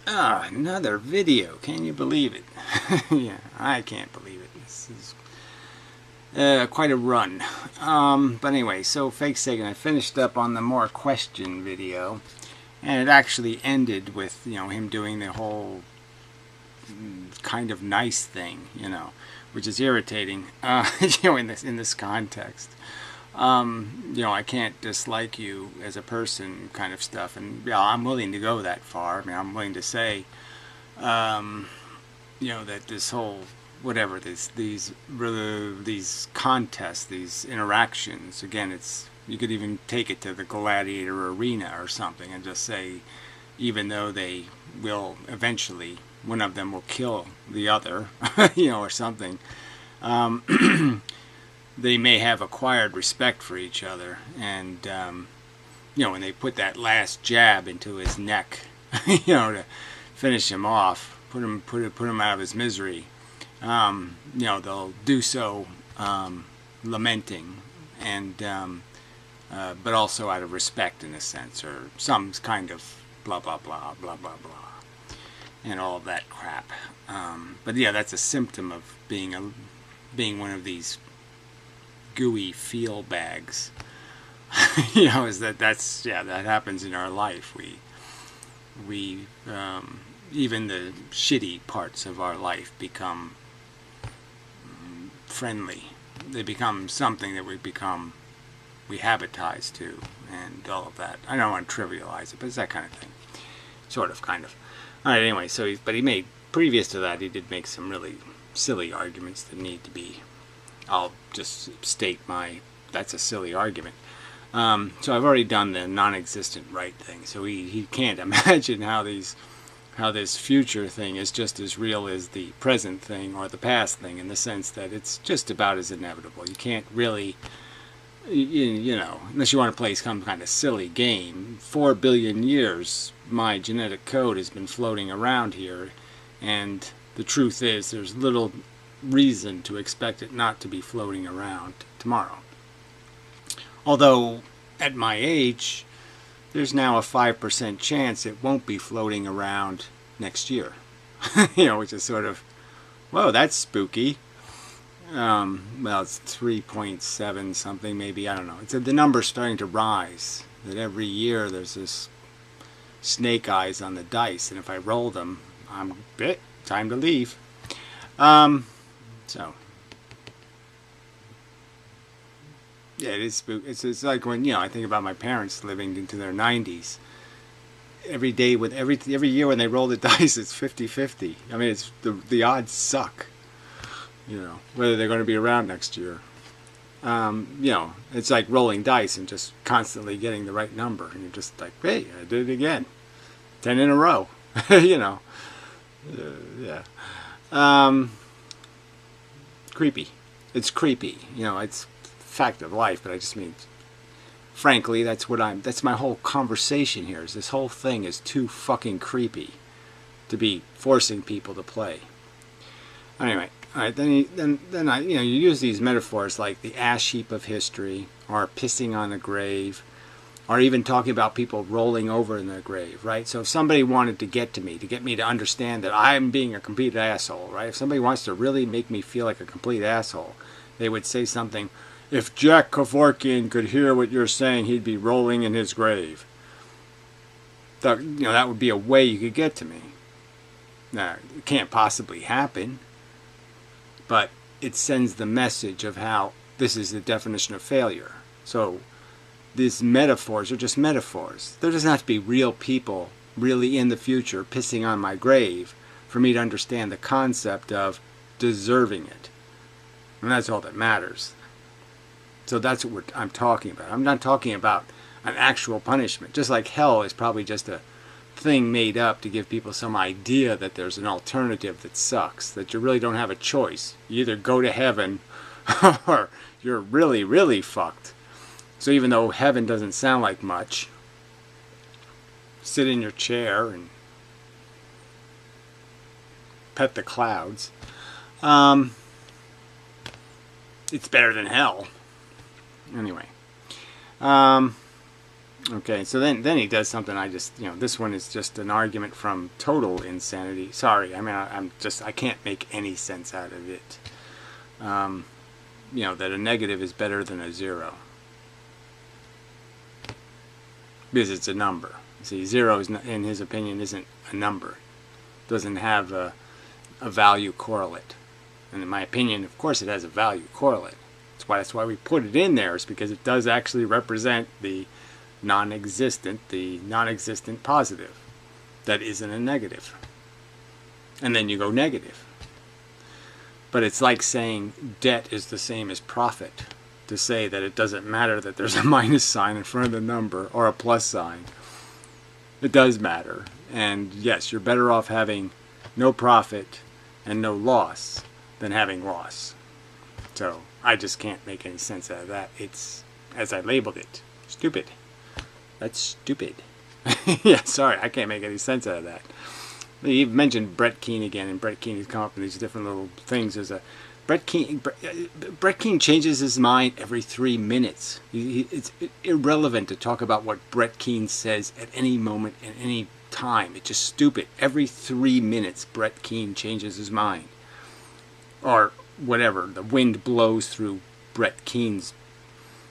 Ah, another video. Can you believe it? Yeah, I can't believe it. This is quite a run. But anyway, so fake second. I finished up on the more question video, and it actually ended with him doing the whole kind of nice thing, which is irritating. In this context. I can't dislike you as a person, kind of stuff, and yeah, I'm willing to go that far. I mean, I'm willing to say, um, that this whole whatever these contests, these interactions. Again, it's you could even take it to the gladiator arena or something, and just say, even though they will eventually, one of them will kill the other, or something. They may have acquired respect for each other, and when they put that last jab into his neck, to finish him off, put him out of his misery. They'll do so lamenting, and but also out of respect in a sense, or some kind of blah blah blah blah blah blah, and all of that crap. But yeah, that's a symptom of being one of these gooey feel bags. Is that's that happens in our life. We even the shitty parts of our life become friendly. They become something that we habitize to, and all of that. I don't want to trivialize it, but it's that kind of thing. Sort of, kind of. All right. Anyway, but he made, previous to that, he did make some really silly arguments that need to be. I'll just state that's a silly argument. So I've already done the non-existent right thing. So he can't imagine how this future thing is just as real as the present thing or the past thing, in the sense that it's just about as inevitable. You can't really, unless you want to play some kind of silly game. 4 billion years, my genetic code has been floating around here, and the truth is there's little reason to expect it not to be floating around tomorrow. Although, at my age, there's now a 5% chance it won't be floating around next year. Which is sort of, whoa, that's spooky. Well, it's 3.7 something, maybe, I don't know. The number's starting to rise. That every year there's this snake eyes on the dice, and if I roll them, time to leave. So, yeah, it is spooky. It's like when, I think about my parents living into their 90s. Every day, every year when they roll the dice, it's 50-50. I mean, it's the odds suck. Whether they're going to be around next year. It's like rolling dice and just constantly getting the right number, and you're just like, hey, I did it again, 10 in a row. Yeah. Creepy. It's creepy. It's fact of life, but I just mean, frankly, that's my whole conversation here, is this whole thing is too fucking creepy to be forcing people to play. Anyway, all right, then I you use these metaphors like the ash heap of history, or pissing on a grave, or even talking about people rolling over in their grave, right? So if somebody wanted to get me to understand that I'm being a complete asshole, right? If somebody wants to really make me feel like a complete asshole, they would say something, if Jack Kevorkian could hear what you're saying, he'd be rolling in his grave. That would be a way you could get to me. Now, it can't possibly happen, but it sends the message of how this is the definition of failure. So these metaphors are just metaphors. There doesn't have to be real people really in the future pissing on my grave for me to understand the concept of deserving it. And that's all that matters. So that's what I'm talking about. I'm not talking about an actual punishment. Just like hell is probably just a thing made up to give people some idea that there's an alternative that sucks, that you really don't have a choice. You either go to heaven or you're really, really fucked. So even though heaven doesn't sound like much, sit in your chair and pet the clouds. It's better than hell. Anyway. Okay, so then he does something. I just, this one is just an argument from total insanity. Sorry, I mean, I can't make any sense out of it. That a negative is better than a zero because it's a number. See, zero is not, in his opinion, isn't a number. It doesn't have a value correlate. And in my opinion, of course, it has a value correlate. That's why we put it in there, is because it does actually represent the non-existent positive that isn't a negative. And then you go negative. But it's like saying debt is the same as profit, to say that it doesn't matter that there's a minus sign in front of the number or a plus sign. It does matter. And yes, you're better off having no profit and no loss than having loss. So I just can't make any sense out of that. It's, as I labeled it, stupid. That's stupid. Yeah, sorry, I can't make any sense out of that. You mentioned Brett Keane again, and Brett Keane has come up with these different little things. There's a Brett Keane changes his mind every 3 minutes. It's irrelevant to talk about what Brett Keane says at any moment, at any time. It's just stupid. Every 3 minutes, Brett Keane changes his mind. Or whatever, the wind blows through Brett Keane's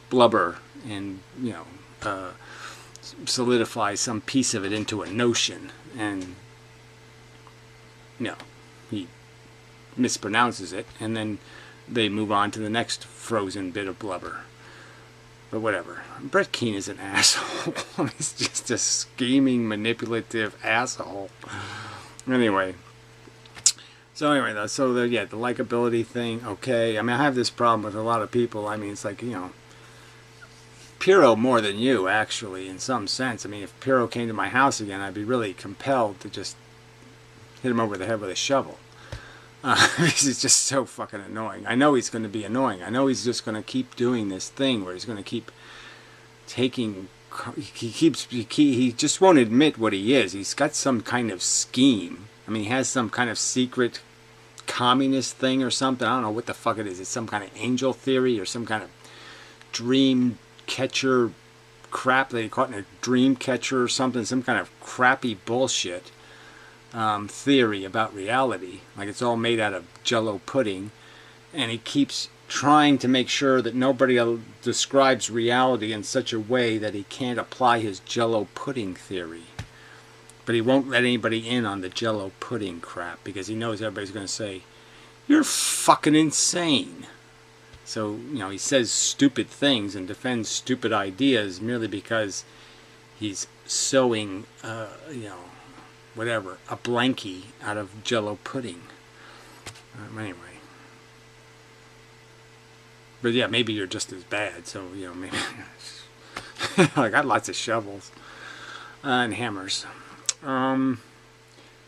blubber and, solidifies some piece of it into a notion. And, he mispronounces it, and then they move on to the next frozen bit of blubber. But whatever. Brett Keane is an asshole. He's just a scheming, manipulative asshole. Anyway. So the likability thing, okay. I mean, I have this problem with a lot of people. I mean, it's like, Piro more than you, actually, in some sense. I mean, if Piro came to my house again, I'd be really compelled to just hit him over the head with a shovel. Because he's just so fucking annoying. I know he's going to be annoying. I know he's just going to keep doing this thing where he's going to keep taking... He just won't admit what he is. He's got some kind of scheme. I mean, he has some kind of secret communist thing or something. I don't know what the fuck it is. It's some kind of angel theory or some kind of dream catcher crap that he caught in a dream catcher or something. Some kind of crappy bullshit. Theory about reality, like it's all made out of Jell-O pudding, and he keeps trying to make sure that nobody describes reality in such a way that he can't apply his Jell-O pudding theory. But he won't let anybody in on the Jell-O pudding crap because he knows everybody's going to say, "You're fucking insane." So he says stupid things and defends stupid ideas merely because he's sewing whatever, a blankie out of Jell-O pudding. Anyway. But yeah, maybe you're just as bad, so, maybe... I got lots of shovels. And hammers.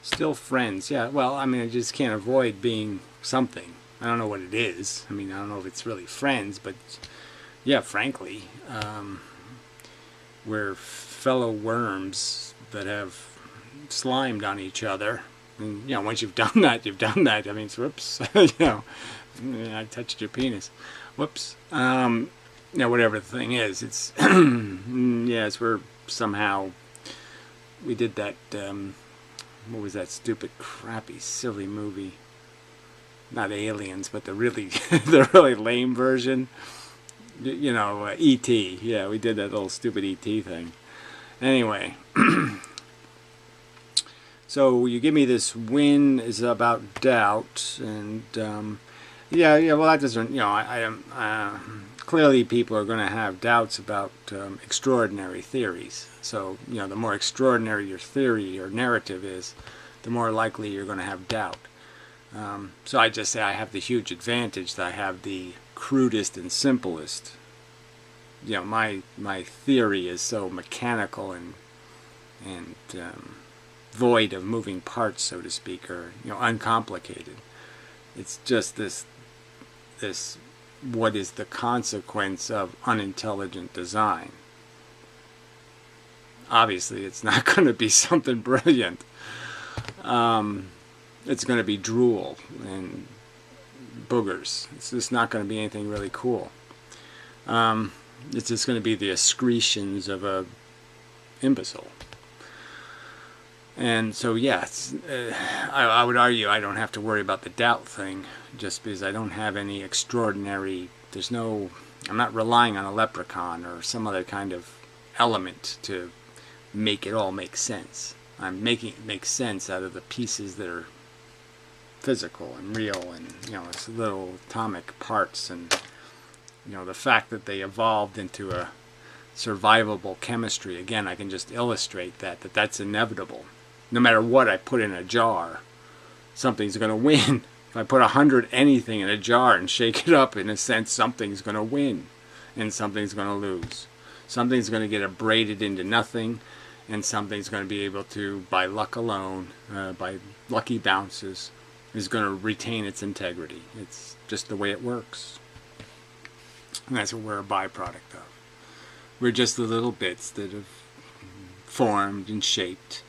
Still friends, yeah, well, I mean, I just can't avoid being something. I don't know what it is. I mean, I don't know if it's really friends, but, yeah, frankly, we're fellow worms that have slimed on each other, and once you've done that, you've done that. I mean, whoops, I touched your penis. Whoops. Whatever the thing is, it's yes, we're somehow we did that. What was that stupid, crappy, silly movie? Not Aliens, but the really lame version. E.T. Yeah, we did that little stupid E.T. thing. Anyway. So you give me this win is about doubt, and well, that doesn't, clearly people are going to have doubts about extraordinary theories. So, the more extraordinary your theory or narrative is, the more likely you're going to have doubt. So I just say I have the huge advantage that I have the crudest and simplest. My theory is so mechanical and void of moving parts, so to speak, or uncomplicated. It's just this what is the consequence of unintelligent design. Obviously, it's not going to be something brilliant. It's going to be drool and boogers. It's just not going to be anything really cool. It's just going to be the excretions of a imbecile. And so, yes, I would argue I don't have to worry about the doubt thing, just because I don't have any extraordinary, I'm not relying on a leprechaun or some other kind of element to make it all make sense. I'm making it make sense out of the pieces that are physical and real, and, it's little atomic parts, and, the fact that they evolved into a survivable chemistry. Again, I can just illustrate that's inevitable. No matter what I put in a jar, something's going to win. If I put 100 anything in a jar and shake it up, in a sense, something's going to win and something's going to lose. Something's going to get abraded into nothing, and something's going to be able to, by luck alone, by lucky bounces, is going to retain its integrity. It's just the way it works. And that's what we're a byproduct of. We're just the little bits that have formed and shaped.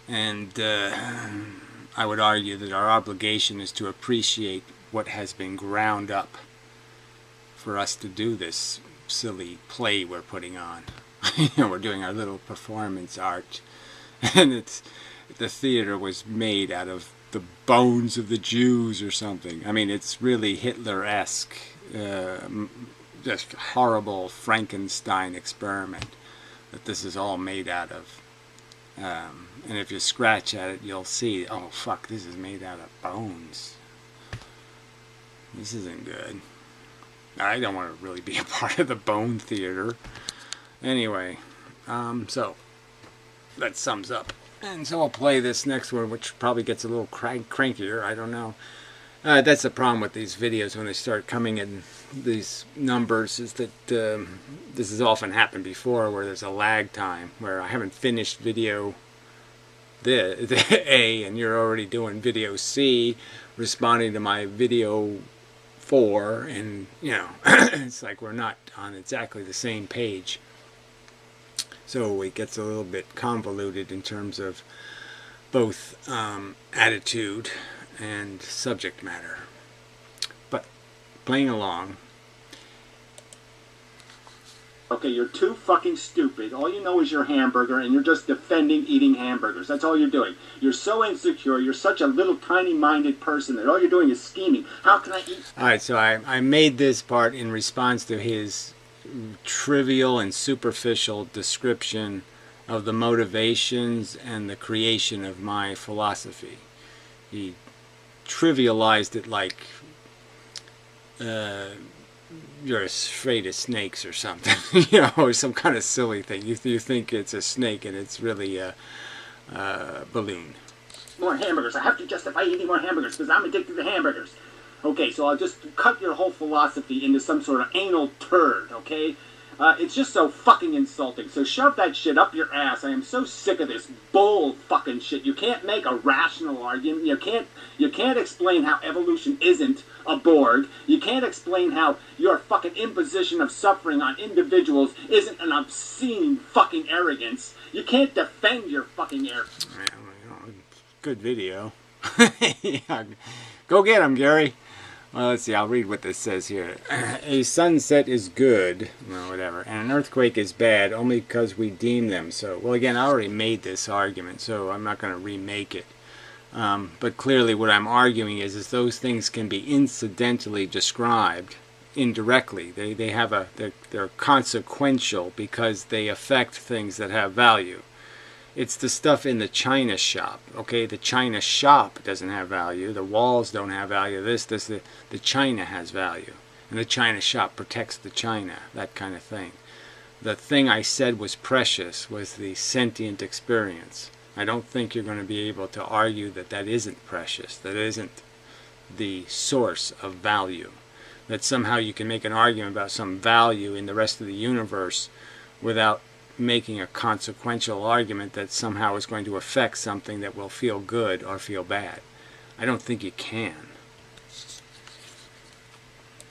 And I would argue that our obligation is to appreciate what has been ground up for us to do this silly play we're putting on. We're doing our little performance art, and the theater was made out of the bones of the Jews or something. I mean, it's really Hitler-esque, just horrible Frankenstein experiment that this is all made out of. And if you scratch at it, you'll see, oh fuck, this is made out of bones. This isn't good. I don't want to really be a part of the bone theater. Anyway, so that sums up. And so I'll play this next one, which probably gets a little crankier, I don't know. That's the problem with these videos when they start coming in these numbers, is that this has often happened before, where there's a lag time, where I haven't finished video the A and you're already doing video C, responding to my video 4, and it's like we're not on exactly the same page. So it gets a little bit convoluted in terms of both attitude and subject matter. But playing along. Okay, you're too fucking stupid. All you know is your hamburger, and you're just defending eating hamburgers. That's all you're doing. You're so insecure. You're such a little tiny-minded person that all you're doing is scheming. How can I eat? Alright, so I made this part in response to his trivial and superficial description of the motivations and the creation of my philosophy. He trivialized it like you're afraid of snakes or something, or some kind of silly thing. You think it's a snake and it's really a balloon. More hamburgers. I have to justify eating more hamburgers because I'm addicted to hamburgers. Okay, so I'll just cut your whole philosophy into some sort of anal turd, okay? It's just so fucking insulting. So shove that shit up your ass. I am so sick of this bull fucking shit. You can't make a rational argument. You can't explain how evolution isn't a Borg. You can't explain how your fucking imposition of suffering on individuals isn't an obscene fucking arrogance. You can't defend your fucking arrogance. Good video. Yeah. Go get him, Gary. Well, let's see, I'll read what this says here. A sunset is good, well, whatever, and an earthquake is bad only because we deem them so. Well, again, I already made this argument, so I'm not going to remake it. But clearly what I'm arguing is those things can be incidentally described indirectly. They're consequential because they affect things that have value. It's the stuff in the china shop, okay? The china shop doesn't have value. The walls don't have value. The china has value. And the china shop protects the china, that kind of thing. The thing I said was precious was the sentient experience. I don't think you're going to be able to argue that that isn't precious, that isn't the source of value. That somehow you can make an argument about some value in the rest of the universe without making a consequential argument that somehow is going to affect something that will feel good or feel bad. I don't think you can.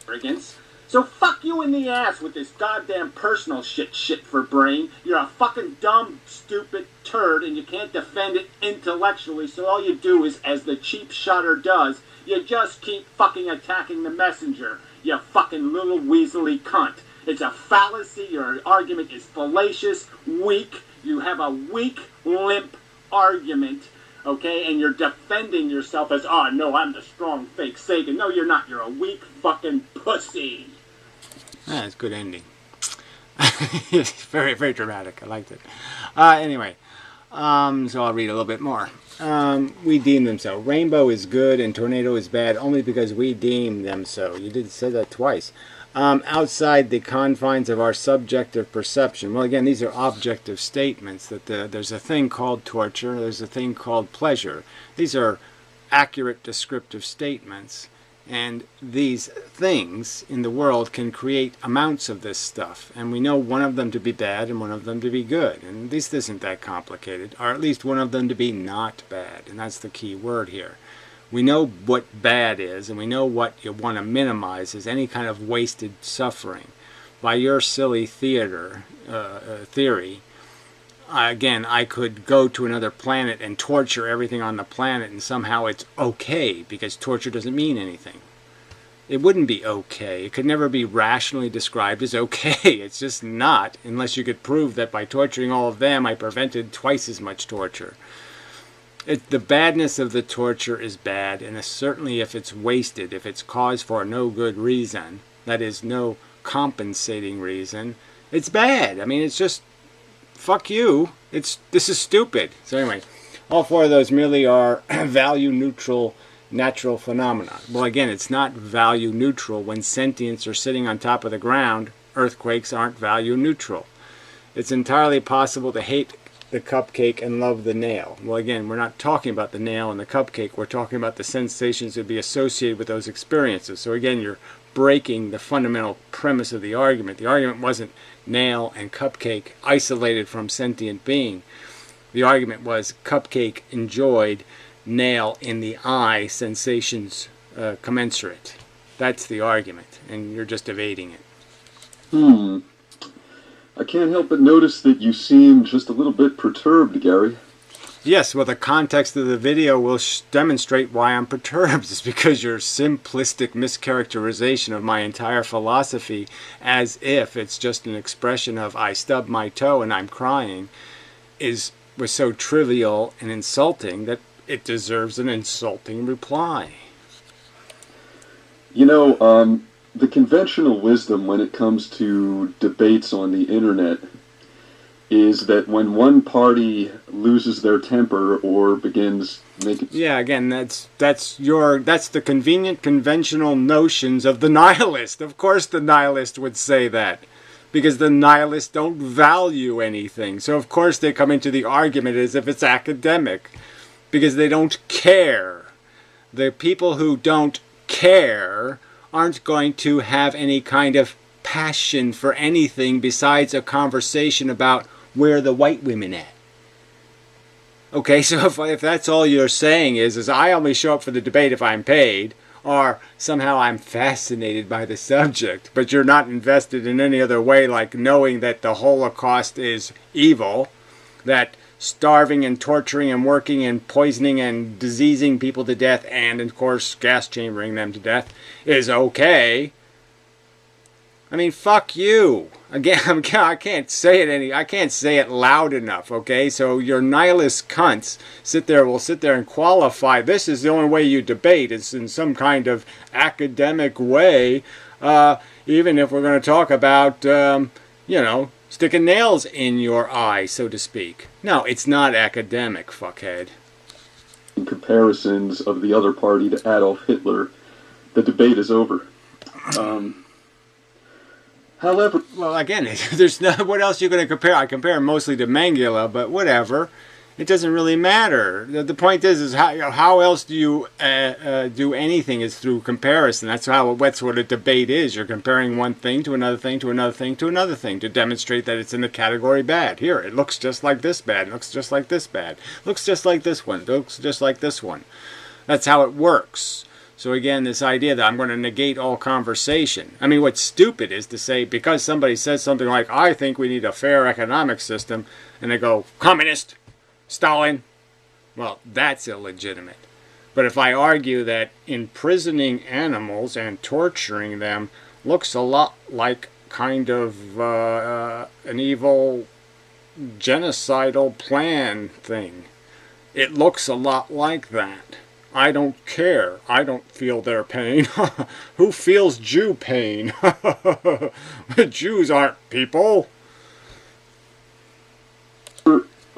Arrogance. So fuck you in the ass with this goddamn personal shit for brain. You're a fucking dumb, stupid turd, and you can't defend it intellectually, so all you do is, as the cheap shotter does, you just keep fucking attacking the messenger. You fucking little weaselly cunt. It's a fallacy. Your argument is fallacious, weak, You have a weak, limp argument, okay, and you're defending yourself as, oh, no, I'm the strong, fake Sagan. No, you're not. You're a weak fucking pussy. That's a good ending. Very, very dramatic. I liked it. Anyway, so I'll read a little bit more. We deem them so. Rainbow is good and tornado is bad only because we deem them so. You did say that twice. Outside the confines of our subjective perception. Well, again, these are objective statements that there's a thing called torture, there's a thing called pleasure. These are accurate descriptive statements, and these things in the world can create amounts of this stuff, and we know one of them to be bad and one of them to be good, and this isn't that complicated, or at least one of them to be not bad, and that's the key word here. We know what bad is, and we know what you want to minimize is any kind of wasted suffering. By your silly theory, again, I could go to another planet and torture everything on the planet, and somehow it's okay, because torture doesn't mean anything. It wouldn't be okay. It could never be rationally described as okay. It's just not, unless you could prove that by torturing all of them, I prevented twice as much torture. The badness of the torture is bad, and certainly if it's wasted, if it's caused for no good reason, that is, no compensating reason, it's bad. I mean, it's just, fuck you. This is stupid. So anyway, all four of those merely are value-neutral natural phenomena. Well, again, it's not value-neutral when sentients are sitting on top of the ground. Earthquakes aren't value-neutral. It's entirely possible to hate the cupcake and love the nail. Well, again, we're not talking about the nail and the cupcake. We're talking about the sensations that would be associated with those experiences. So again, you're breaking the fundamental premise of the argument. The argument wasn't nail and cupcake isolated from sentient being. The argument was cupcake enjoyed, nail in the eye, sensations commensurate. That's the argument, and you're just evading it. I can't help but notice that you seem just a little bit perturbed, Gary. Yes, well, the context of the video will demonstrate why I'm perturbed. It's because your simplistic mischaracterization of my entire philosophy, as if it's just an expression of I stubbed my toe and I'm crying, was so trivial and insulting that it deserves an insulting reply. You know, the conventional wisdom when it comes to debates on the internet is that when one party loses their temper or begins making... Yeah, again, that's the convenient conventional notions of the nihilist. Of course the nihilist would say that, because the nihilists don't value anything. So of course they come into the argument as if it's academic, because they don't care. The people who don't care aren't going to have any kind of passion for anything besides a conversation about where the white women at. Okay, so if that's all you're saying is I only show up for the debate if I'm paid, or somehow I'm fascinated by the subject, but you're not invested in any other way, like knowing that the Holocaust is evil, that starving and torturing and working and poisoning and diseasing people to death, and of course gas chambering them to death, is okay. I mean, fuck you. Again, I can't say it loud enough, okay? So your nihilist cunts will sit there and qualify. This is the only way you debate. It's in some kind of academic way, even if we're going to talk about, sticking nails in your eye, so to speak. No, it's not academic, fuckhead. In comparisons of the other party to Adolf Hitler, the debate is over. However... Well, again, there's no... What else are you going to compare? I compare mostly to Mengele, but whatever. It doesn't really matter. The point is how else do you do anything is through comparison. That's what a debate is. You're comparing one thing to another thing to another thing to another thing to demonstrate that it's in the category bad. Here, it looks just like this bad. It looks just like this bad. It looks just like this one. It looks just like this one. That's how it works. So again, this idea that I'm going to negate all conversation. I mean, what's stupid is to say, because somebody says something like, I think we need a fair economic system, and they go, communist, Stalin. Well, that's illegitimate. But if I argue that imprisoning animals and torturing them looks a lot like kind of an evil genocidal plan thing. It looks a lot like that. I don't care. I don't feel their pain. Who feels Jew pain? Jews aren't people.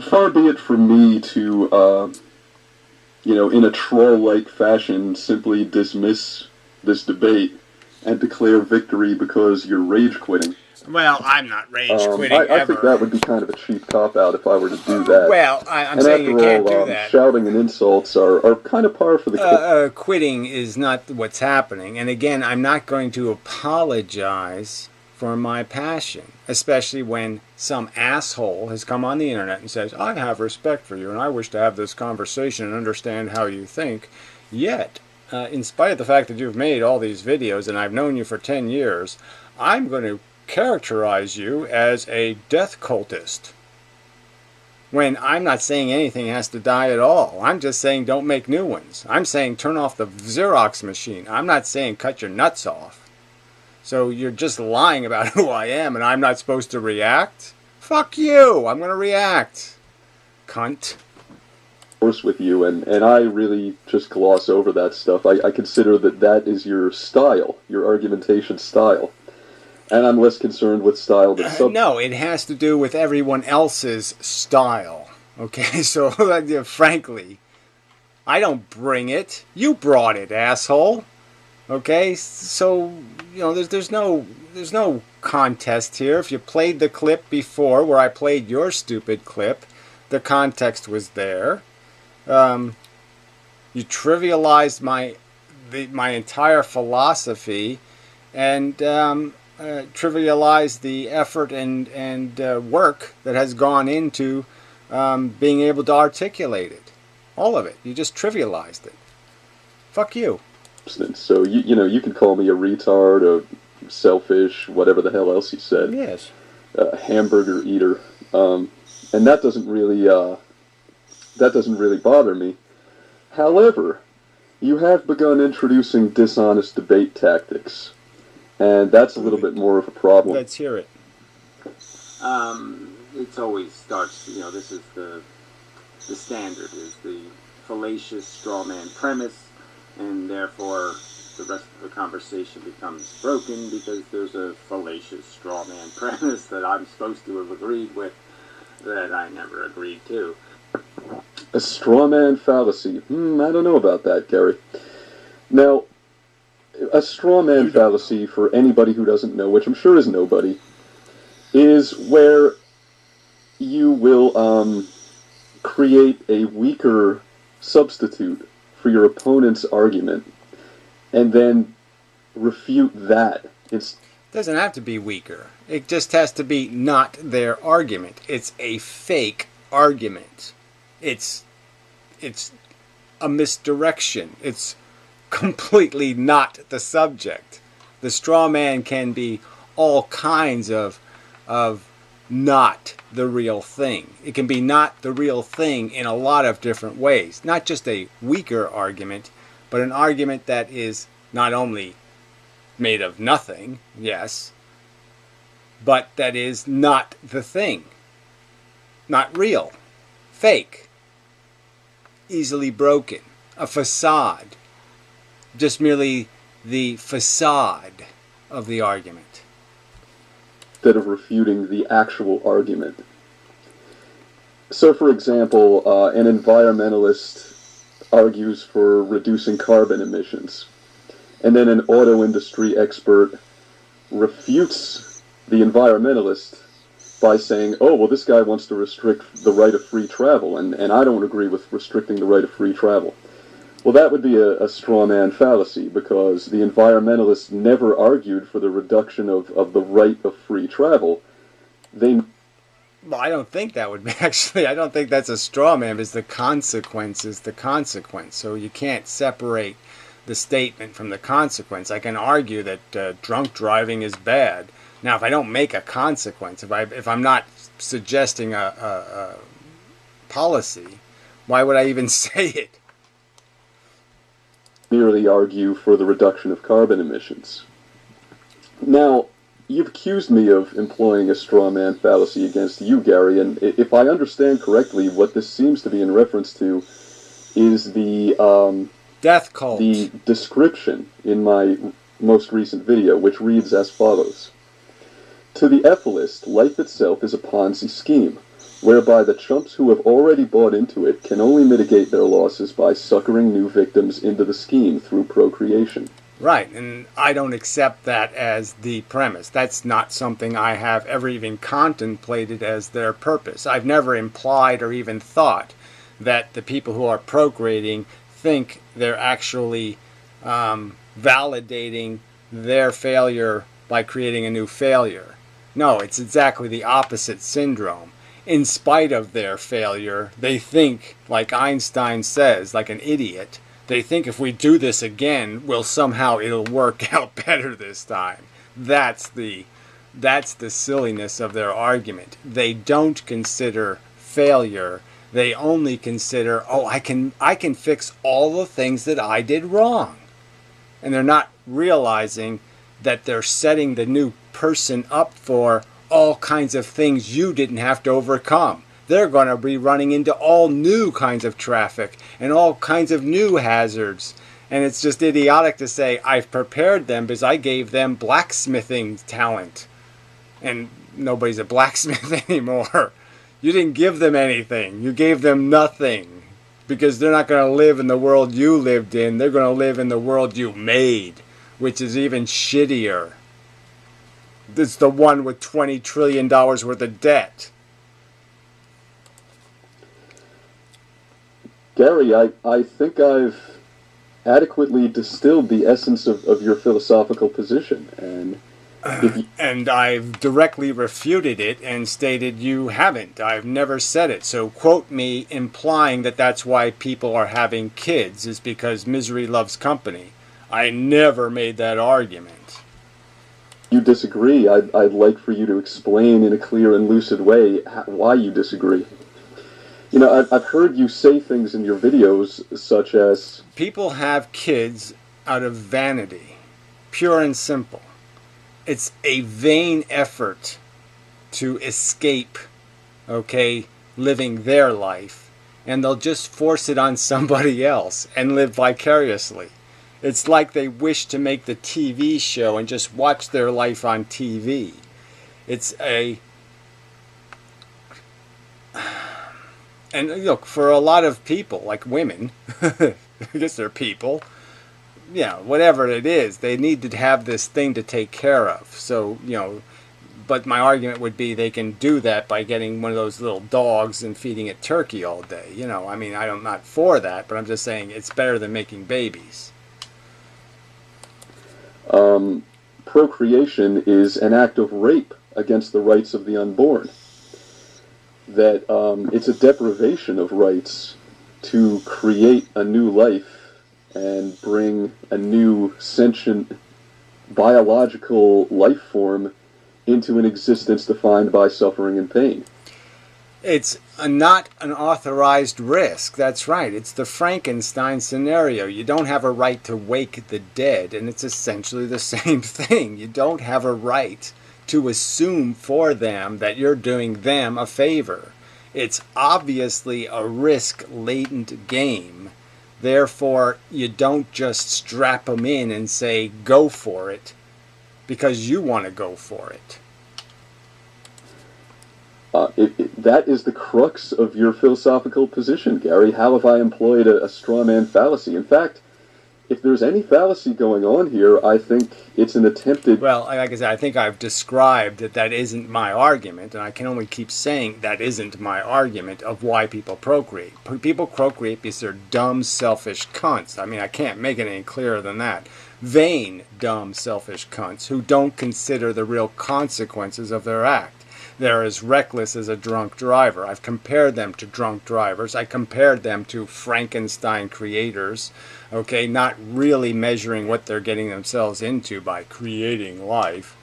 Far be it from me to, in a troll-like fashion, simply dismiss this debate and declare victory because you're rage quitting. Well, I'm not rage quitting I ever. think that would be kind of a cheap cop-out if I were to do that. Well, I'm saying you can't do that. Shouting and insults are kind of par for the course. Quitting is not what's happening. And again, I'm not going to apologize for my passion, especially when some asshole has come on the internet and says, I have respect for you and I wish to have this conversation and understand how you think. Yet, in spite of the fact that you've made all these videos and I've known you for 10 years, I'm going to characterize you as a death cultist. When I'm not saying anything has to die at all. I'm just saying don't make new ones. I'm saying turn off the Xerox machine. I'm not saying cut your nuts off. So you're just lying about who I am and I'm not supposed to react? Fuck you! I'm going to react. Cunt. With you, and I really just gloss over that stuff. I consider that is your style, your argumentation style. And I'm less concerned with style than no, it has to do with everyone else's style. Okay, so frankly, I don't bring it. You brought it, asshole. Okay, so there's no contest here. If you played the clip before, where I played your stupid clip, the context was there. You trivialized my entire philosophy, and trivialize the effort and work that has gone into being able to articulate it. All of it. You just trivialized it. Fuck you. So you can call me a retard, a selfish, whatever the hell else you said. Yes. A hamburger eater, and that doesn't really bother me. However, you have begun introducing dishonest debate tactics. And that's a little bit more of a problem. Let's hear it. It always starts, this is the standard, is the fallacious straw man premise, and therefore the rest of the conversation becomes broken because there's a fallacious straw man premise that I'm supposed to have agreed with that I never agreed to. A straw man fallacy. I don't know about that, Gary. Now, a straw man fallacy, for anybody who doesn't know, which I'm sure is nobody, is where you will create a weaker substitute for your opponent's argument and then refute that. It doesn't have to be weaker. It just has to be not their argument. It's a fake argument. It's a misdirection. It's completely not the subject. The straw man can be all kinds of not the real thing. It can be not the real thing in a lot of different ways. Not just a weaker argument, but an argument that is not only made of nothing, yes, but that is not the thing. Not real. Fake. Easily broken. A facade. Just merely the facade of the argument. Instead of refuting the actual argument. So, for example, an environmentalist argues for reducing carbon emissions, and then an auto industry expert refutes the environmentalist by saying, oh, well, this guy wants to restrict the right of free travel, and I don't agree with restricting the right of free travel. Well, that would be a straw man fallacy, because the environmentalists never argued for the reduction of the right of free travel. Well, I don't think that would be, actually, I don't think that's a straw man, because the consequence is the consequence. So you can't separate the statement from the consequence. I can argue that drunk driving is bad. Now, if I don't make a consequence, if I'm not suggesting a policy, why would I even say it? Merely argue for the reduction of carbon emissions. Now, you've accused me of employing a straw man fallacy against you, Gary, and if I understand correctly, what this seems to be in reference to is Death cult. the description in my most recent video, which reads as follows. To the ethicist, life itself is a Ponzi scheme, whereby the chumps who have already bought into it can only mitigate their losses by suckering new victims into the scheme through procreation. Right, and I don't accept that as the premise. That's not something I have ever even contemplated as their purpose. I've never implied or even thought that the people who are procreating think they're actually validating their failure by creating a new failure. No, it's exactly the opposite syndrome. In spite of their failure, they think, like Einstein says, like an idiot, they think if we do this again, it'll work out better this time. That's the silliness of their argument. They don't consider failure. They only consider, I can fix all the things that I did wrong. And they're not realizing that they're setting the new person up for all kinds of things you didn't have to overcome. They're going to be running into all new kinds of traffic and all kinds of new hazards. And it's just idiotic to say, I've prepared them because I gave them blacksmithing talent. And nobody's a blacksmith anymore. You didn't give them anything. You gave them nothing. Because they're not going to live in the world you lived in. They're going to live in the world you made, which is even shittier. It's the one with $20 trillion worth of debt. Gary, I think I've adequately distilled the essence of your philosophical position, and I've directly refuted it and stated you haven't. I've never said it. So quote me implying that that's why people are having kids is because misery loves company. I never made that argument. You disagree. I'd like for you to explain in a clear and lucid way why you disagree. You know, I've heard you say things in your videos such as... People have kids out of vanity, pure and simple. It's a vain effort to escape, living their life, and they'll just force it on somebody else and live vicariously. It's like they wish to make the TV show and just watch their life on TV. And look, for a lot of people, like women, I guess they're people, whatever it is, they need to have this thing to take care of. So, but my argument would be they can do that by getting one of those little dogs and feeding it turkey all day. I'm not for that, but I'm just saying it's better than making babies. Procreation is an act of rape against the rights of the unborn. That it's a deprivation of rights to create a new life and bring a new sentient biological life form into an existence defined by suffering and pain. It's not an authorized risk. That's right. It's the Frankenstein scenario. You don't have a right to wake the dead, and it's essentially the same thing. You don't have a right to assume for them that you're doing them a favor. It's obviously a risk-latent game. Therefore, you don't just strap them in and say, go for it, because you want to go for it. That is the crux of your philosophical position, Gary. How have I employed a straw man fallacy? In fact, if there's any fallacy going on here, I think it's an attempted... Well, like I said, I think I've described that isn't my argument, and I can only keep saying that isn't my argument of why people procreate. People procreate because they're dumb, selfish cunts. I can't make it any clearer than that. Vain, dumb, selfish cunts who don't consider the real consequences of their act. They're as reckless as a drunk driver. I've compared them to drunk drivers. I compared them to Frankenstein creators, not really measuring what they're getting themselves into by creating life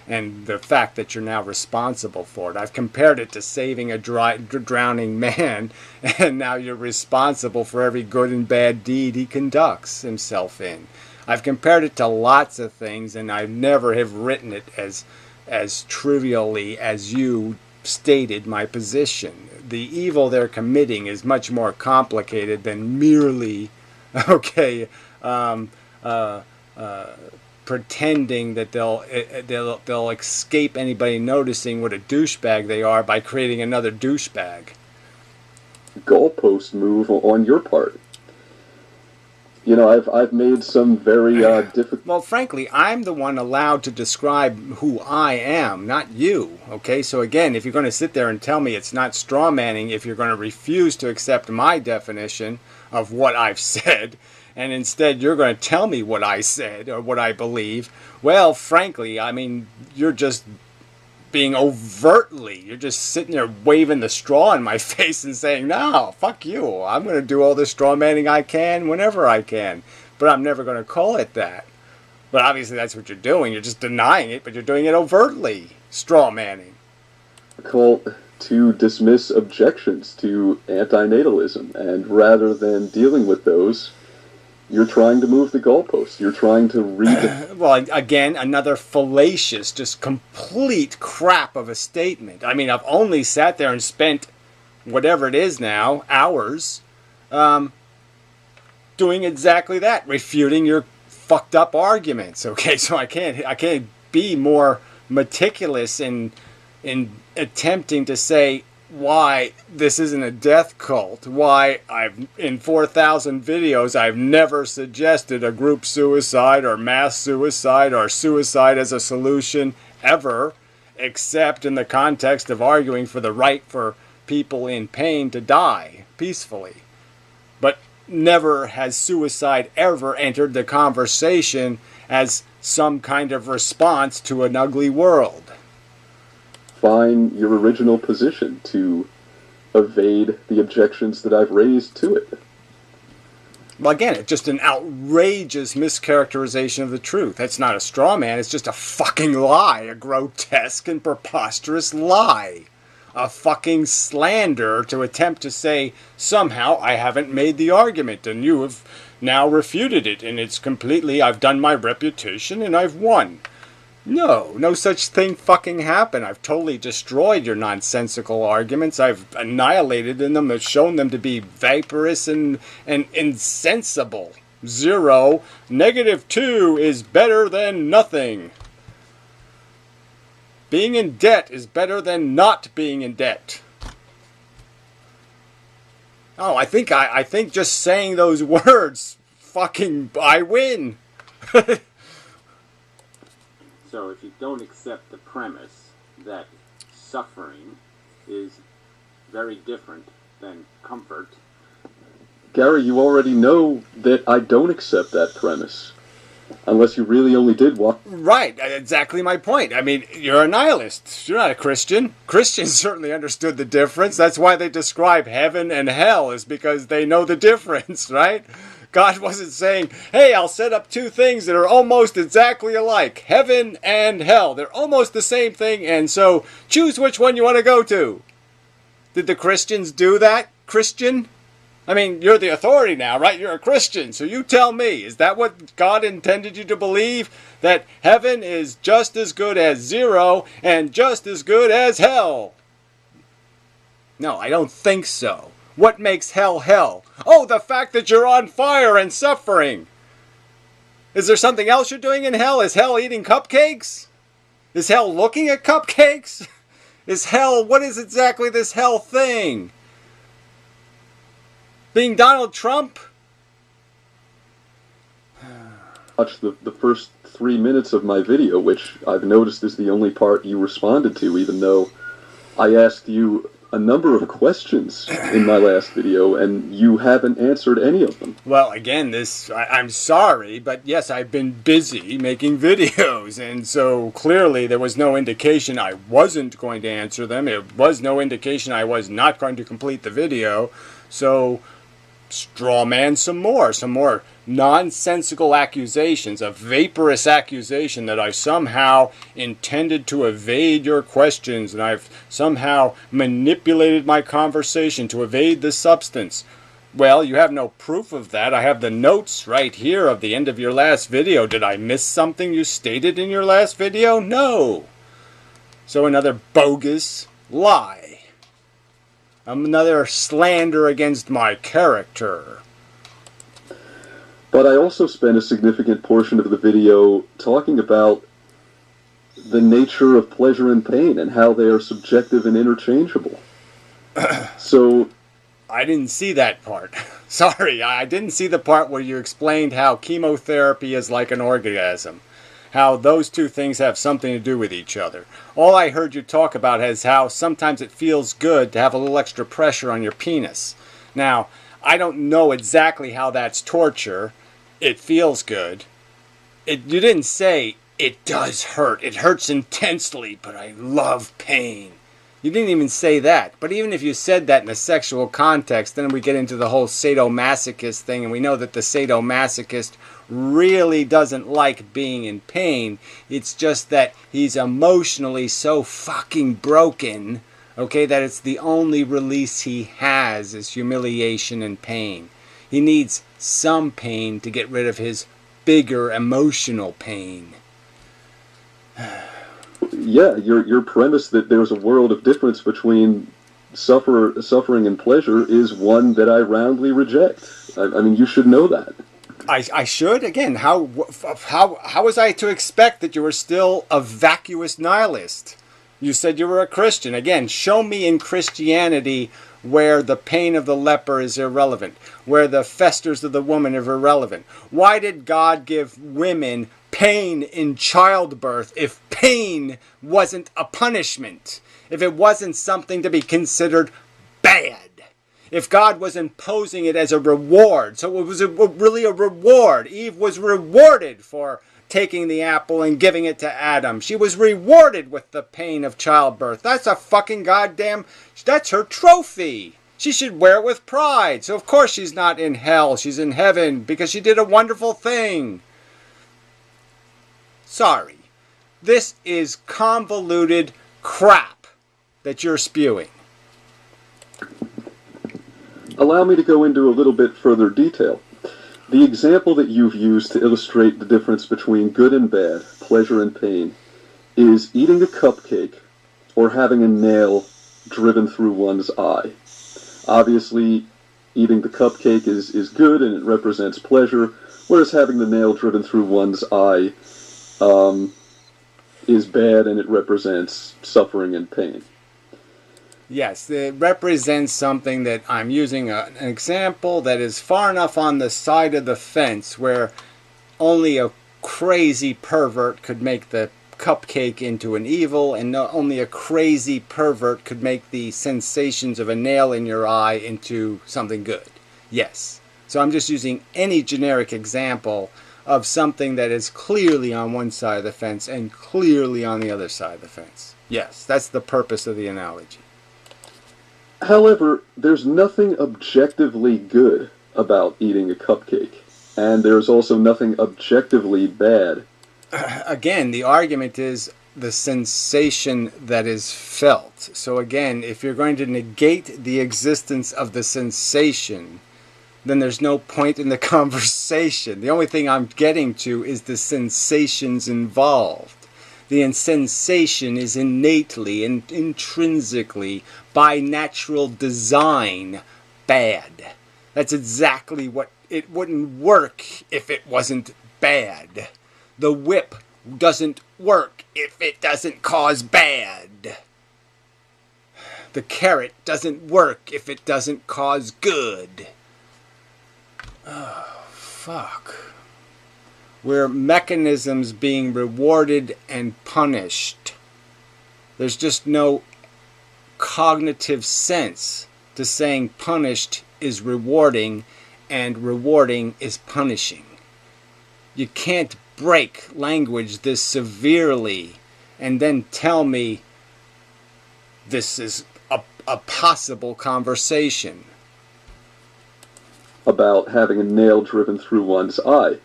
and the fact that you're now responsible for it. I've compared it to saving a drowning man, and now you're responsible for every good and bad deed he conducts himself in. I've compared it to lots of things, and I never have written it as as trivially as you stated my position. The evil they're committing is much more complicated than merely, okay, pretending that they'll escape anybody noticing what a douchebag they are by creating another douchebag. Goalpost move on your part. You know, I've made some very difficult... Well, frankly, I'm the one allowed to describe who I am, not you, okay? So again, if you're going to sit there and tell me it's not straw manning, if you're going to refuse to accept my definition of what I've said, and instead you're going to tell me what I said or what I believe, well, frankly, I mean, you're just being overtly, you're just sitting there waving the straw in my face and saying, no, fuck you, I'm going to do all the straw manning I can whenever I can, but I'm never going to call it that. But obviously that's what you're doing, you're just denying it, but you're doing it overtly, straw manning. Call to dismiss objections to antinatalism, and rather than dealing with those, you're trying to move the goalposts. You're trying to read. Well, again, another fallacious, just complete crap of a statement. I mean, I've only sat there and spent whatever it is now, hours, doing exactly that, refuting your fucked up arguments. Okay, so I can't be more meticulous in attempting to say why this isn't a death cult, why I've in 4,000 videos I've never suggested a group suicide or mass suicide or suicide as a solution ever, except in the context of arguing for the right for people in pain to die peacefully. But never has suicide ever entered the conversation as some kind of response to an ugly world. Find your original position to evade the objections that I've raised to it. Well, again, it's just an outrageous mischaracterization of the truth. That's not a straw man, it's just a fucking lie, a grotesque and preposterous lie. A fucking slander to attempt to say, somehow I haven't made the argument and you have now refuted it and it's completely, I've done my reputation and I've won. No such thing fucking happened. I've totally destroyed your nonsensical arguments. I've annihilated them. I've shown them to be vaporous and insensible. 0. -2 is better than nothing. Being in debt is better than not being in debt. Oh, I think just saying those words, fucking, I win. So if you don't accept the premise that suffering is very different than comfort... Gary, you already know that I don't accept that premise. Unless you really only did walk... Right, exactly my point. I mean, you're a nihilist. You're not a Christian. Christians certainly understood the difference. That's why they describe heaven and hell, is because they know the difference, right? God wasn't saying, hey, I'll set up two things that are almost exactly alike. Heaven and hell. They're almost the same thing, and so choose which one you want to go to. Did the Christians do that, Christian? I mean, you're the authority now, right? You're a Christian, so you tell me. Is that what God intended you to believe? That heaven is just as good as 0 and just as good as hell? No, I don't think so. What makes hell hell? Oh, the fact that you're on fire and suffering. Is there something else you're doing in hell? Is hell eating cupcakes? Is hell looking at cupcakes? Is hell, what is exactly this hell thing? Being Donald Trump? Watch the first 3 minutes of my video, which I've noticed is the only part you responded to, even though I asked you a number of questions in my last video, and you haven't answered any of them. Well, again, I'm sorry, but yes, I've been busy making videos, and so clearly there was no indication I wasn't going to answer them. There was no indication I was not going to complete the video, so straw man some more nonsensical accusations, a vaporous accusation that I somehow intended to evade your questions and I've somehow manipulated my conversation to evade the substance. Well, you have no proof of that. I have the notes right here of the end of your last video. Did I miss something you stated in your last video? No. So another bogus lie. Another slander against my character. But I also spent a significant portion of the video talking about the nature of pleasure and pain and how they are subjective and interchangeable. So I didn't see that part. Sorry, I didn't see the part where you explained how chemotherapy is like an orgasm. How those two things have something to do with each other. All I heard you talk about is how sometimes it feels good to have a little extra pressure on your penis. Now, I don't know exactly how that's torture. It feels good. You didn't say, it does hurt. It hurts intensely, but I love pain. You didn't even say that. But even if you said that in a sexual context, then we get into the whole sadomasochist thing, and we know that the sadomasochist really doesn't like being in pain. It's just that he's emotionally so fucking broken, okay, that it's the only release he has is humiliation and pain. He needs some pain to get rid of his bigger emotional pain. yeah, your premise that there's a world of difference between suffering and pleasure is one that I roundly reject. I mean, you should know that. I should? Again, how was I to expect that you were still a vacuous nihilist? You said you were a Christian. Again, show me in Christianity where the pain of the leper is irrelevant, where the festers of the woman are irrelevant. Why did God give women pain in childbirth if pain wasn't a punishment? If it wasn't something to be considered bad? If God was imposing it as a reward, so it was really a reward. Eve was rewarded for taking the apple and giving it to Adam. She was rewarded with the pain of childbirth. That's a fucking goddamn, that's her trophy. She should wear it with pride. So of course she's not in hell, she's in heaven because she did a wonderful thing. Sorry. This is convoluted crap that you're spewing. Allow me to go into a little bit further detail. The example that you've used to illustrate the difference between good and bad, pleasure and pain, is eating a cupcake or having a nail driven through one's eye. Obviously, eating the cupcake is good and it represents pleasure, whereas having the nail driven through one's eye is bad and it represents suffering and pain. Yes, it represents something that I'm using an example that is far enough on the side of the fence where only a crazy pervert could make the cupcake into an evil, and only a crazy pervert could make the sensations of a nail in your eye into something good. Yes. So I'm just using any generic example of something that is clearly on one side of the fence and clearly on the other side of the fence. Yes, that's the purpose of the analogy. However, there's nothing objectively good about eating a cupcake, and there's also nothing objectively bad. Again, the argument is the sensation that is felt. So again, if you're going to negate the existence of the sensation, then there's no point in the conversation. The only thing I'm getting to is the sensations involved. The sensation is innately and intrinsically, by natural design, bad. That's exactly what it wouldn't work if it wasn't bad. The whip doesn't work if it doesn't cause bad. The carrot doesn't work if it doesn't cause good. Oh, fuck. We're mechanisms being rewarded and punished. There's just no cognitive sense to saying punished is rewarding and rewarding is punishing. You can't break language this severely and then tell me this is a possible conversation. About having a nail driven through one's eye.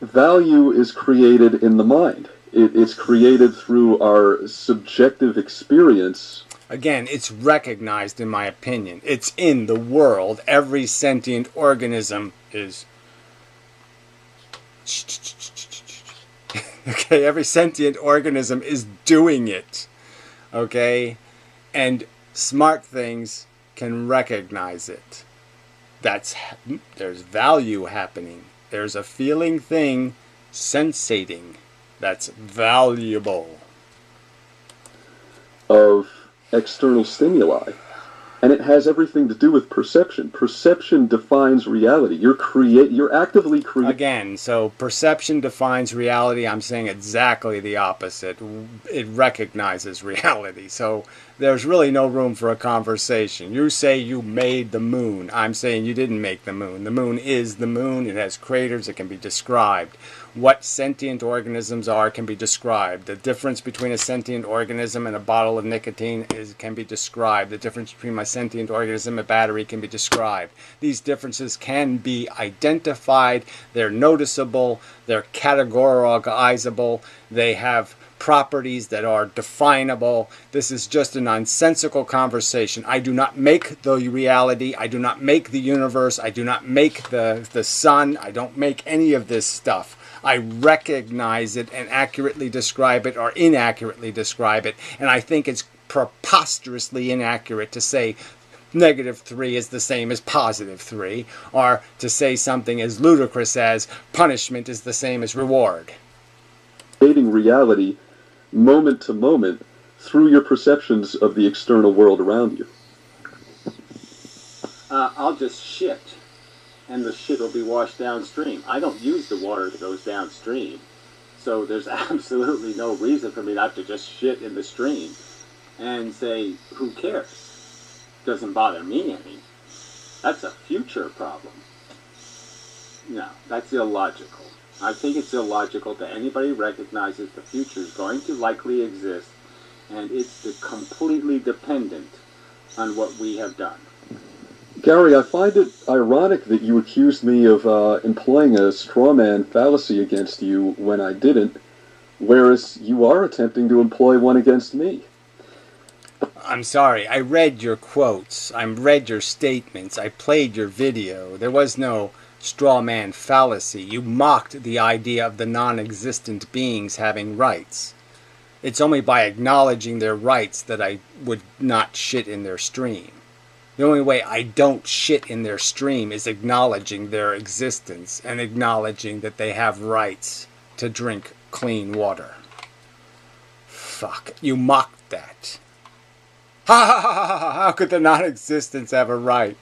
Value is created in the mind. It's created through our subjective experience. Again, it's recognized in my opinion. It's in the world. Every sentient organism is Okay, every sentient organism is doing it. Okay, and smart things can recognize it. There's value happening. There's a feeling thing sensating that's valuable. Of external stimuli. And it has everything to do with perception. Perception defines reality. You're actively creating. Again, so perception defines reality. I'm saying exactly the opposite. It recognizes reality. So there's really no room for a conversation. You say you made the moon. I'm saying you didn't make the moon. The moon is the moon. It has craters. It can be described. What sentient organisms are can be described. The difference between a sentient organism and a bottle of nicotine can be described. The difference between a sentient organism and a battery can be described. These differences can be identified. They're noticeable. They're categorizable. They have properties that are definable. This is just a nonsensical conversation. I do not make the reality. I do not make the universe. I do not make the sun. I don't make any of this stuff. I recognize it and accurately describe it or inaccurately describe it. And I think it's preposterously inaccurate to say -3 is the same as +3, or to say something as ludicrous as punishment is the same as reward. Creating reality moment to moment through your perceptions of the external world around you. I'll just shit, and the shit will be washed downstream. I don't use the water that goes downstream, so there's absolutely no reason for me not to just shit in the stream and say, who cares? Doesn't bother me any. That's a future problem. No, that's illogical. I think it's illogical that anybody recognizes the future is going to likely exist, and it's completely dependent on what we have done. Gary, I find it ironic that you accused me of employing a straw man fallacy against you when I didn't, whereas you are attempting to employ one against me. I'm sorry, I read your quotes, I read your statements, I played your video. There was no straw man fallacy. You mocked the idea of the non-existent beings having rights. It's only by acknowledging their rights that I would not shit in their stream. The only way I don't shit in their stream is acknowledging their existence and acknowledging that they have rights to drink clean water. Fuck, you mocked that. Ha ha ha ha ha! How could the non-existence have a right?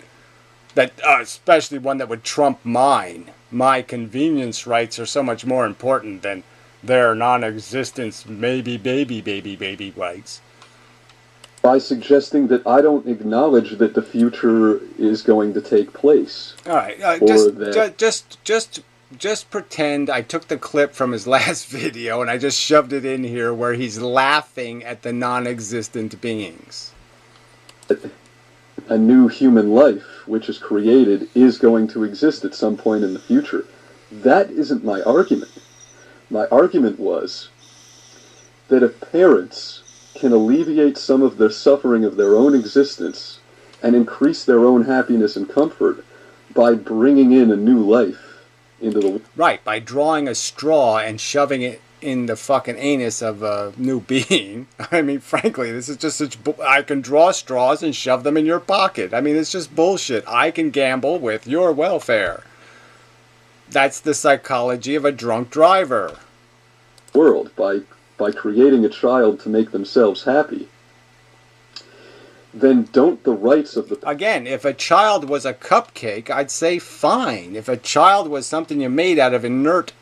That, especially one that would trump mine. My convenience rights are so much more important than their non-existence maybe baby rights. By suggesting that I don't acknowledge that the future is going to take place. All right, just pretend I took the clip from his last video and I just shoved it in here where he's laughing at the non-existent beings. A new human life, which is created, is going to exist at some point in the future. That isn't my argument. My argument was that if parents can alleviate some of the suffering of their own existence and increase their own happiness and comfort by bringing in a new life into the... Right, by drawing a straw and shoving it in the fucking anus of a new being. I mean, frankly, this is just such... I can draw straws and shove them in your pocket. I mean, it's just bullshit. I can gamble with your welfare. That's the psychology of a drunk driver. World, by creating a child to make themselves happy, then don't the rights of the... Again, if a child was a cupcake, I'd say fine. If a child was something you made out of inert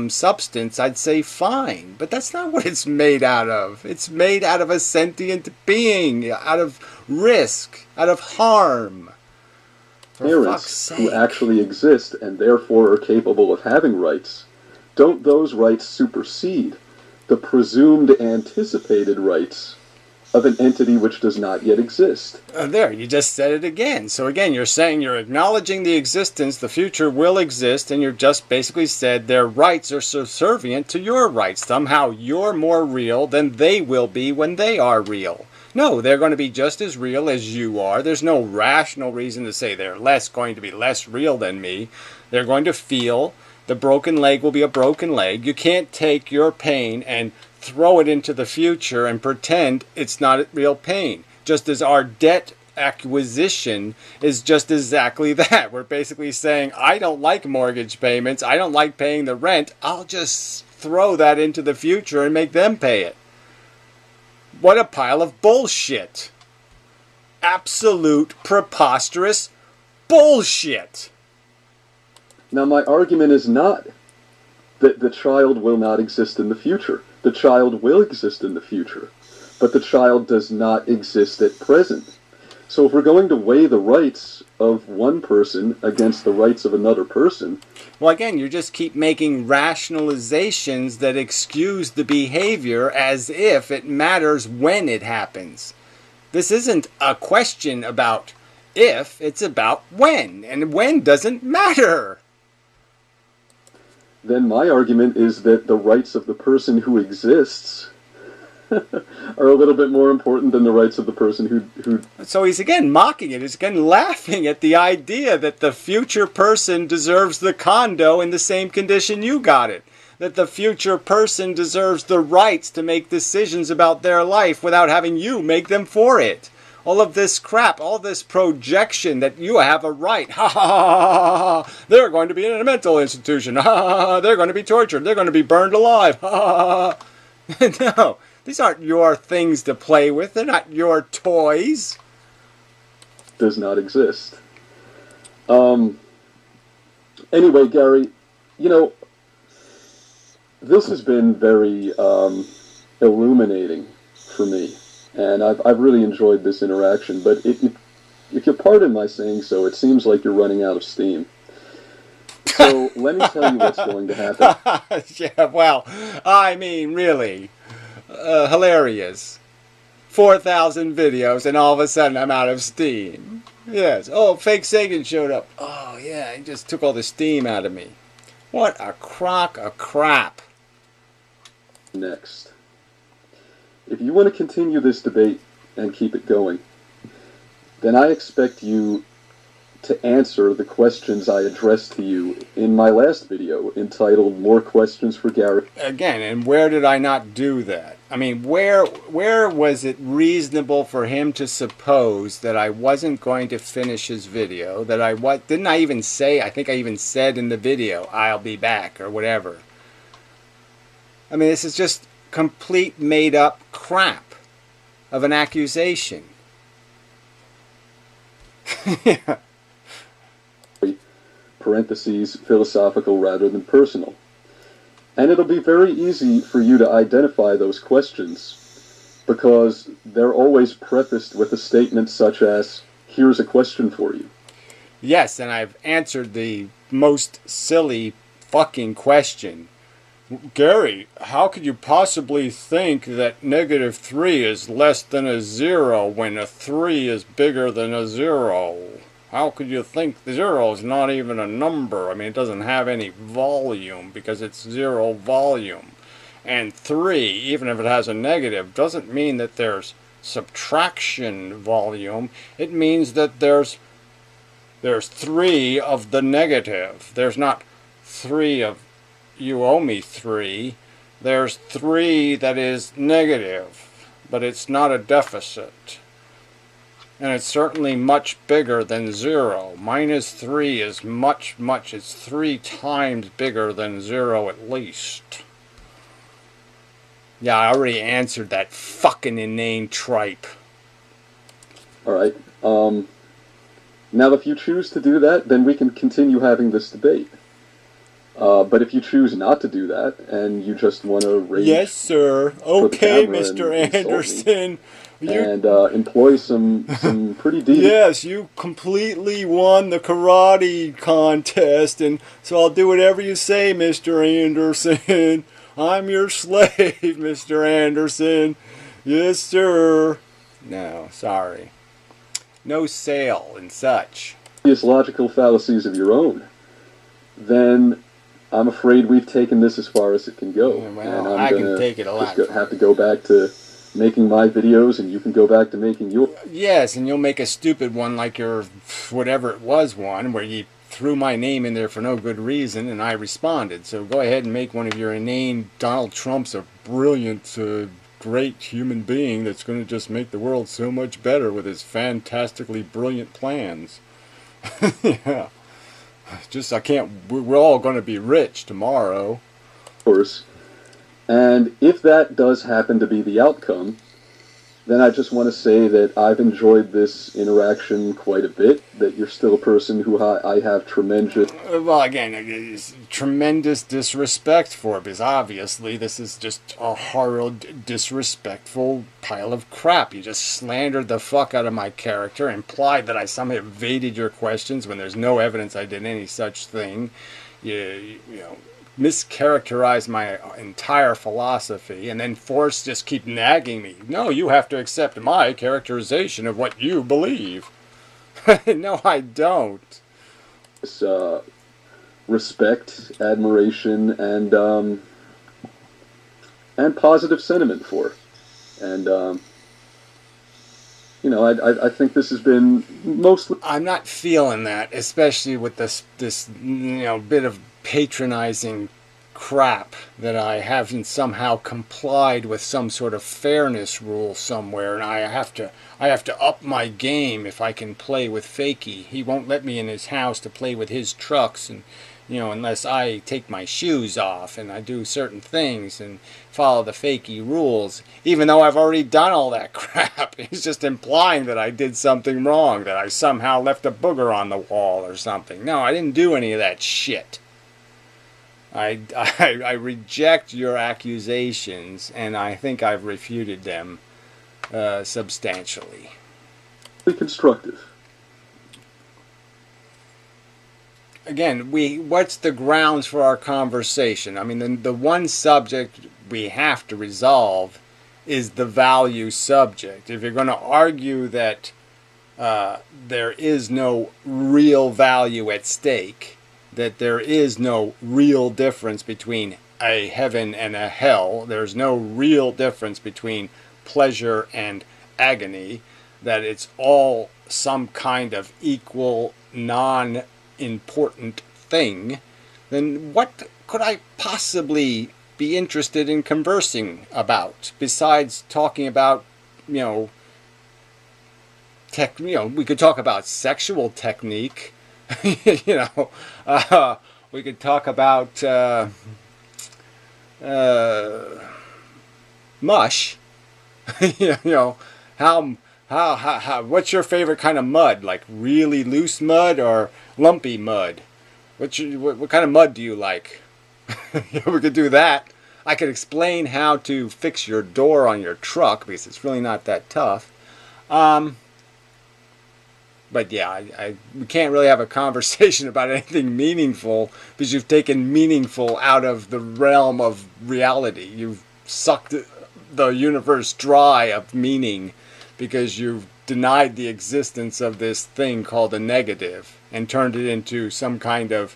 substance, I'd say fine. But that's not what it's made out of. It's made out of a sentient being, out of risk, out of harm. For fuck's sake. Parents who actually exist and therefore are capable of having rights, don't those rights supersede the presumed anticipated rights of an entity which does not yet exist? There, you just said it again. So again, you're saying you're acknowledging the existence, the future will exist, and you've just basically said their rights are subservient to your rights. Somehow you're more real than they will be when they are real. No, they're going to be just as real as you are. There's no rational reason to say they're going to be less real than me. They're going to feel, The broken leg will be a broken leg. You can't take your pain and throw it into the future and pretend it's not real pain. Just as our debt acquisition is just exactly that. We're basically saying, I don't like mortgage payments. I don't like paying the rent. I'll just throw that into the future and make them pay it. What a pile of bullshit. Absolute preposterous bullshit. Now, my argument is not that the child will not exist in the future. The child will exist in the future, but the child does not exist at present. So if we're going to weigh the rights of one person against the rights of another person... Well, again, you just keep making rationalizations that excuse the behavior as if it matters when it happens. This isn't a question about if, it's about when, and when doesn't matter. Then my argument is that the rights of the person who exists are a little bit more important than the rights of the person who... So he's again mocking it. He's again laughing at the idea that the future person deserves the condo in the same condition you got it. That the future person deserves the rights to make decisions about their life without having you make them for it. All of this crap, all this projection that you have a right. Ha ha ha ha! They're going to be in a mental institution. Ha ha ha! They're going to be tortured. They're going to be burned alive. Ha ha ha! No, these aren't your things to play with. They're not your toys. Does not exist. Anyway, Gary, you know, this has been very illuminating for me. And I've really enjoyed this interaction, but if you'll pardon my saying so, it seems like you're running out of steam. So let me tell you what's going to happen. Yeah, well, I mean, really, hilarious. 4,000 videos, and all of a sudden I'm out of steam. Yes. Oh, fake Sagan showed up. Oh, yeah, he just took all the steam out of me. What a crock of crap. Next. If you want to continue this debate and keep it going, then I expect you to answer the questions I addressed to you in my last video entitled More Questions for Gary. Again, and where did I not do that? I mean, where was it reasonable for him to suppose that I wasn't going to finish his video, that didn't I even say, I think I even said in the video, I'll be back, or whatever. I mean, this is just complete made-up crap of an accusation. Yeah. Parentheses, philosophical rather than personal. And it'll be very easy for you to identify those questions because they're always prefaced with a statement such as, here's a question for you. Yes, and I've answered the most silly fucking question. Gary, how could you possibly think that -3 is less than a 0 when a 3 is bigger than a 0? How could you think 0 is not even a number? I mean, it doesn't have any volume because it's 0 volume. And 3, even if it has a negative, doesn't mean that there's subtraction volume. It means that there's 3 of the negative. There's not 3 of you owe me 3. There's 3 that is negative, but it's not a deficit. And it's certainly much bigger than 0. -3 is much, it's 3 times bigger than 0 at least. Yeah, I already answered that fucking inane tripe. Alright, now if you choose to do that, then we can continue having this debate. But if you choose not to do that, and you just want to rage... Yes, sir. Okay, Mr. Anderson. And employ some pretty deep... Yes, you completely won the karate contest, and so I'll do whatever you say, Mr. Anderson. I'm your slave, Mr. Anderson. Yes, sir. No, sorry. No sale and such. Logical fallacies of your own, then I'm afraid we've taken this as far as it can go. Yeah, well, and I can take it a lot. Have to go back to making my videos, and you can go back to making yours. Yes, and you'll make a stupid one like your whatever it was one, where you threw my name in there for no good reason, and I responded. So go ahead and make one of your inane Donald Trump's a brilliant, great human being that's going to just make the world so much better with his fantastically brilliant plans. Yeah. Just, I can't, we're all going to be rich tomorrow. Of course. And if that does happen to be the outcome, then I just want to say that I've enjoyed this interaction quite a bit, that you're still a person who I have tremendous... Well, again, it's tremendous disrespect for, because obviously this is just a horrid, disrespectful pile of crap. You just slandered the fuck out of my character, implied that I somehow evaded your questions when there's no evidence I did any such thing. You know, mischaracterize my entire philosophy, and then just keep nagging me. No, you have to accept my characterization of what you believe. No, I don't. This, respect, admiration, and positive sentiment for. And, you know, I think this has been mostly... I'm not feeling that, especially with this you know, bit of patronizing crap that I haven't somehow complied with some sort of fairness rule somewhere, and I have to up my game if I can play with Fakey. He won't let me in his house to play with his trucks, and you know, unless I take my shoes off and I do certain things and follow the Fakey rules, even though I've already done all that crap. He's just implying that I did something wrong, that I somehow left a booger on the wall or something. No, I didn't do any of that shit. I reject your accusations, and I think I've refuted them substantially. Constructive. Again, what's the grounds for our conversation? I mean, the one subject we have to resolve is the value subject. If you're going to argue that there is no real value at stake, that there is no real difference between a heaven and a hell, there's no real difference between pleasure and agony, that it's all some kind of equal, non-important thing, then what could I possibly be interested in conversing about besides talking about, you know, we could talk about sexual technique. You know, we could talk about mush. You know, how what's your favorite kind of mud? Like really loose mud or lumpy mud? What kind of mud do you like? We could do that. I could explain how to fix your door on your truck, because it's really not that tough. But yeah, we can't really have a conversation about anything meaningful because you've taken meaningful out of the realm of reality. You've sucked the universe dry of meaning because you've denied the existence of this thing called a negative and turned it into some kind of,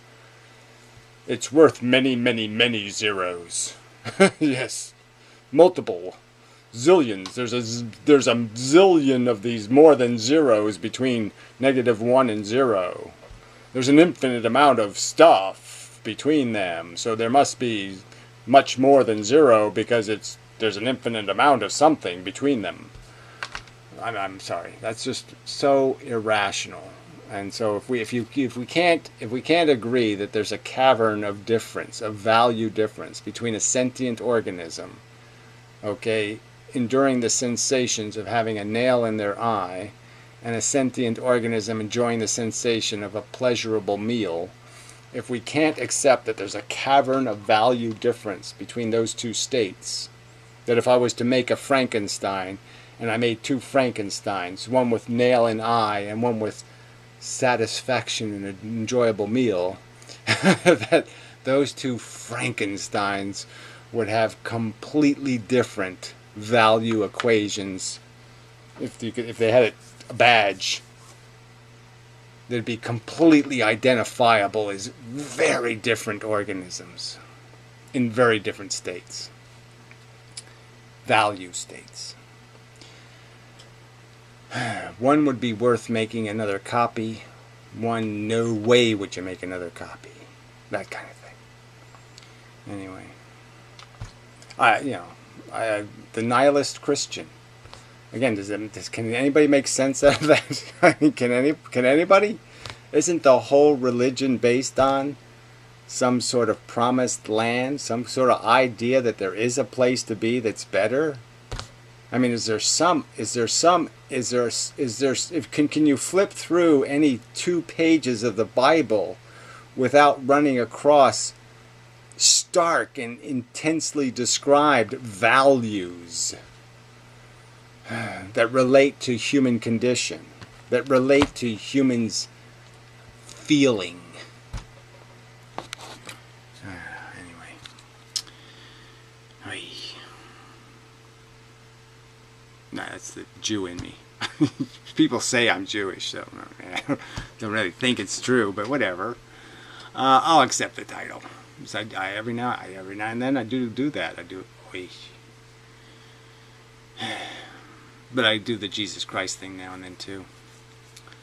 it's worth many, many, many zeros. Yes, multiple. Zillions. There's a zillion of these more than zeros between -1 and 0. There's an infinite amount of stuff between them, so there must be much more than 0 because there's an infinite amount of something between them. I'm sorry. That's just so irrational. And so if we can't agree that there's a cavern of difference, of value difference between a sentient organism, okay, enduring the sensations of having a nail in their eye, and a sentient organism enjoying the sensation of a pleasurable meal, if we can't accept that there's a cavern of value difference between those two states, that if I was to make a Frankenstein, and I made 2 Frankensteins, one with nail in eye and one with satisfaction and an enjoyable meal, that those 2 Frankensteins would have completely different value equations. If they had a badge, they'd be completely identifiable as very different organisms in very different states, value states. One would be worth making another copy One, no way would you make another copy. That kind of thing. Anyway, the nihilist Christian. Again, can anybody make sense out of that? I mean, can anybody? Isn't the whole religion based on some sort of promised land, some sort of idea that there is a place to be that's better? I mean, can you flip through any 2 pages of the Bible without running across stark and intensely described values that relate to human condition, that relate to humans' feeling? Anyway. No, that's the Jew in me. People say I'm Jewish, so I don't really think it's true, but whatever. I'll accept the title. So every now and then I do that. I do. But I do the Jesus Christ thing now and then too.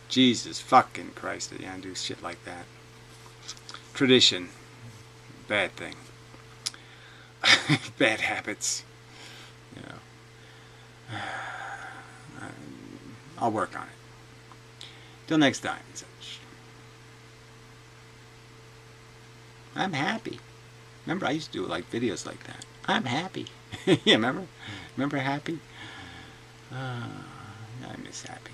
Jesus fucking Christ. Yeah, I do shit like that. Tradition. Bad thing. Bad habits. You know. I'll work on it. Till next time. I'm happy. Remember, I used to do like videos like that. I'm happy. Yeah, remember? Remember happy? I miss happy.